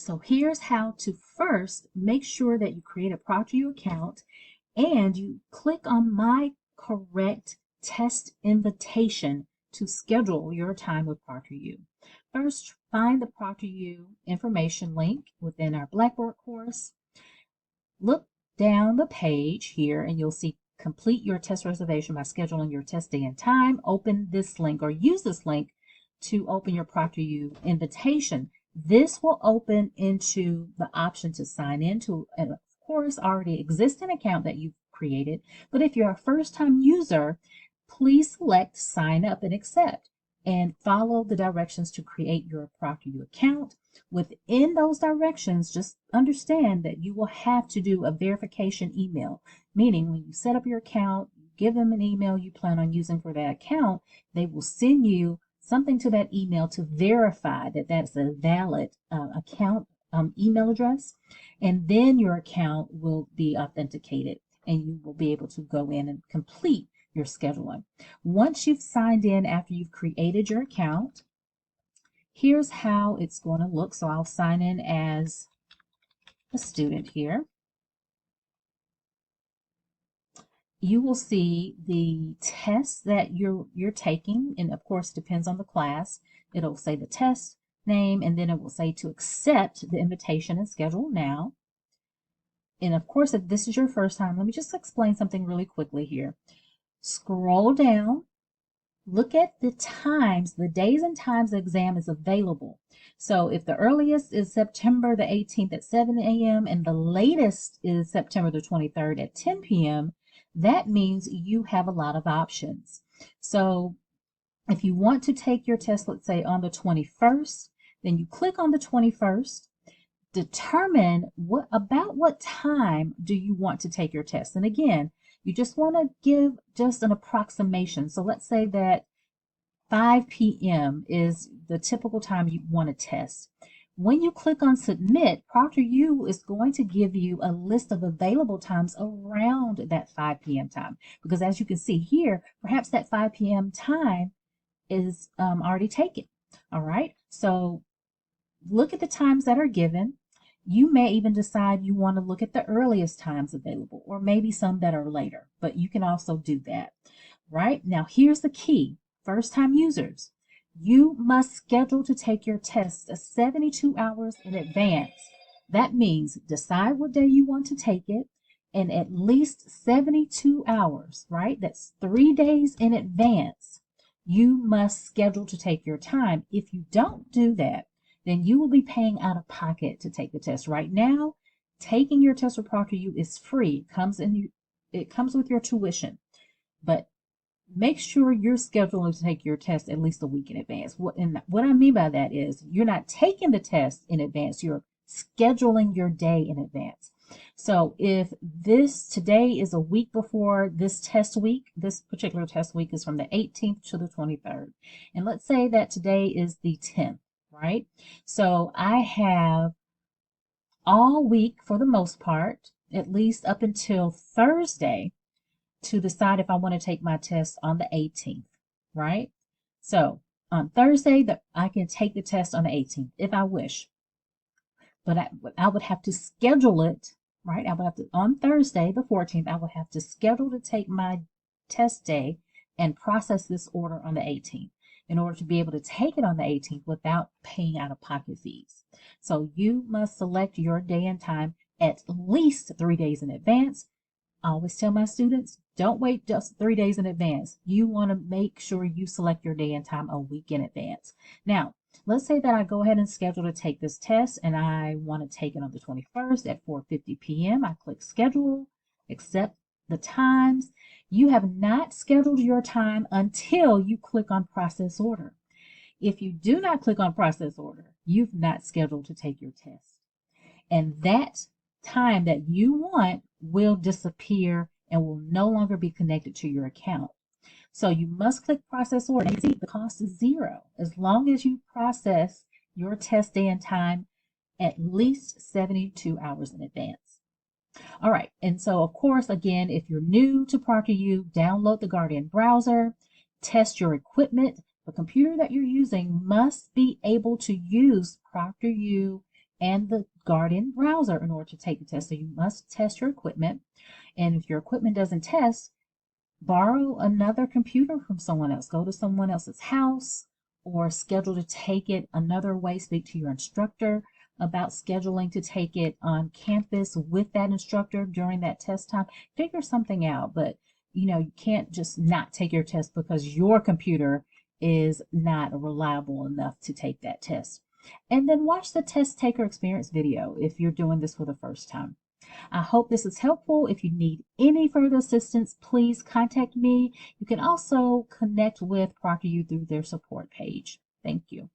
So here's how to first make sure that you create a ProctorU account and you click on My Correct Test Invitation to schedule your time with ProctorU. First, find the ProctorU information link within our Blackboard course. Look down the page here and you'll see complete your test reservation by scheduling your test day and time. Open this link or use this link to open your ProctorU invitation. This will open into the option to sign into an, of course, already existing account that you've created. But if you're a first-time user, please select Sign Up and Accept and follow the directions to create your ProctorU account. Within those directions, just understand that you will have to do a verification email, meaning when you set up your account, give them an email you plan on using for that account, they will send you something to that email to verify that that's a valid account email address, and then your account will be authenticated and you will be able to go in and complete your scheduling. Once you've signed in after you've created your account, here's how it's going to look. So I'll sign in as a student here. You will see the test that you're taking, and of course depends on the class. It'll say the test name, and then it will say to accept the invitation and schedule now. And of course, if this is your first time, let me just explain something really quickly here. Scroll down, look at the times, the days and times the exam is available. So if the earliest is September the 18th at 7 a.m. and the latest is September the 23rd at 10 p.m., that means you have a lot of options. So if you want to take your test, let's say on the 21st, then you click on the 21st, determine about what time do you want to take your test. And again, you just want to give just an approximation. So let's say that 5 p.m. is the typical time you want to test. When you click on Submit, ProctorU is going to give you a list of available times around that 5 p.m. time. Because as you can see here, perhaps that 5 p.m. time is already taken. All right, so look at the times that are given. You may even decide you want to look at the earliest times available, or maybe some that are later, but you can also do that. Right, now here's the key. First-time users, you must schedule to take your test 72 hours in advance. That means decide what day you want to take it, and at least 72 hours, right? That's 3 days in advance. You must schedule to take your time. If you don't do that, then you will be paying out of pocket to take the test. Right now, taking your test with ProctorU is free. It comes with your tuition, but make sure you're scheduling to take your test at least a week in advance. What I mean by that is you're not taking the test in advance, you're scheduling your day in advance. So if today is a week before this test week, this particular test week is from the 18th to the 23rd. And let's say that today is the 10th, right? So I have all week for the most part, at least up until Thursday, to decide if I want to take my test on the 18th, right? So on Thursday, I can take the test on the 18th if I wish. But I would have to schedule it, right? I would have to, on Thursday, the 14th, I would have to schedule to take my test day and process this order on the 18th in order to be able to take it on the 18th without paying out-of-pocket fees. So you must select your day and time at least 3 days in advance. I always tell my students, don't wait just 3 days in advance. You want to make sure you select your day and time a week in advance. Now, let's say that I go ahead and schedule to take this test and I want to take it on the 21st at 4:50 p.m. I click schedule, accept the times. You have not scheduled your time until you click on process order. If you do not click on process order, you've not scheduled to take your test. And that time that you want will disappear and will no longer be connected to your account. So you must click process order. You see, the cost is zero as long as you process your test day and time at least 72 hours in advance. All right, and so of course, again, if you're new to ProctorU, download the Guardian browser, test your equipment. The computer that you're using must be able to use ProctorU and the Guardian browser in order to take the test. So you must test your equipment. And if your equipment doesn't test, borrow another computer from someone else. Go to someone else's house or schedule to take it another way. Speak to your instructor about scheduling to take it on campus with that instructor during that test time. Figure something out, but you can't just not take your test because your computer is not reliable enough to take that test. And then watch the test taker experience video if you're doing this for the first time. I hope this is helpful. If you need any further assistance, please contact me. You can also connect with ProctorU through their support page. Thank you.